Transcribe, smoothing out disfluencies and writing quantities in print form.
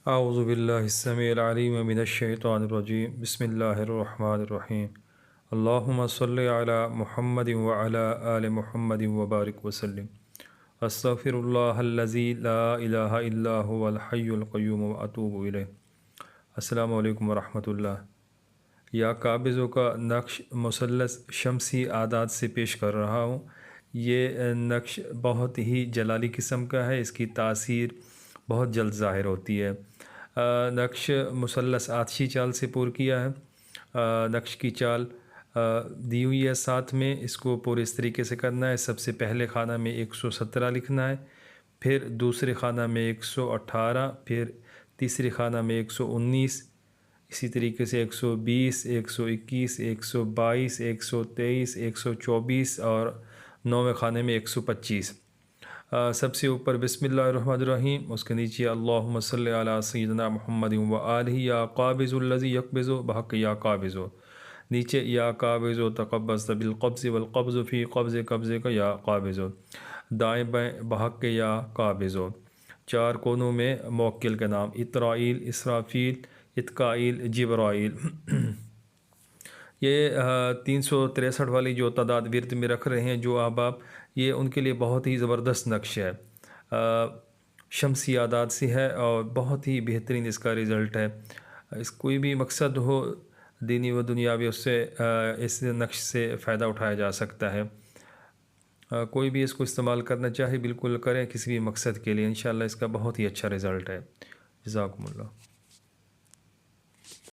औज़ुबिल्लाहिस्समीइल अलीम मिनश्शैतानिर्रजीम बिस्मिल्लाहिर्रहमानिर्रहीम अल्लाहुम्मा सल्लि अला मुहम्मदिन व अला आलि मुहम्मदिन व बारिक वसल्लिम अस्तग़फिरुल्लाहल्लज़ी ला इलाहा इल्ला हुवल हय्युल क़य्यूम व अतूबु इलैह। अस्सलामु अलैकुम व रहमतुल्लाह। या काबिज़ों का नक्श मुसल्लस शमसी आदात से पेश कर रहा हूँ। ये नक्श बहुत ही जलाली किस्म का है, इसकी तासीर बहुत जल्द ज़ाहिर होती है। नक्श मुसल्लस आतशी चाल से पुर किया है। नक्श की चाल दी हुई है साथ में, इसको पूरे इस तरीके से करना है। सबसे पहले खाना में 117 लिखना है, फिर दूसरे खाना में 118, फिर तीसरे खाना में 119, इसी तरीके से 120, 121, 122, 123, 124 और नौवें खाने में 125। सबसे ऊपर बिस्मिल्लाहिर्रहमानिर्रहीम, उसके नीचे अल्लाहुम्मा सल्लि अला सय्यिदिना मुहम्मदिन व आलिहि या काबिज़ुल लज़ी यक़बिज़ु बहक़ या काबिज़ु। नीचे या काबिज़ु तक़ब्बज़ बिल क़ब्ज़ वल क़ब्ज़ु फ़ी क़ब्ज़ का या काबिज़ु। दाएँ बाएँ बहक़ या काबिज़ु। चार कोनों में मौक्किल के नाम इतराईल, इसराफ़ील, इत्काईल, जिब्राईल। ये 363 वाली जो तादाद विर्द में रख रहे हैं जो अहबाब, ये उनके लिए बहुत ही ज़बरदस्त नक्श है। शमसी आदात से है और बहुत ही बेहतरीन इसका रिज़ल्ट है। इस कोई भी मकसद हो दीनी व दुनियावी, उससे इस नक्श से फ़ायदा उठाया जा सकता है। कोई भी इसको इस्तेमाल करना चाहे बिल्कुल करें किसी भी मकसद के लिए, इंशाअल्लाह इसका बहुत ही अच्छा रिज़ल्ट है। जज़ाकुमुल्लाह।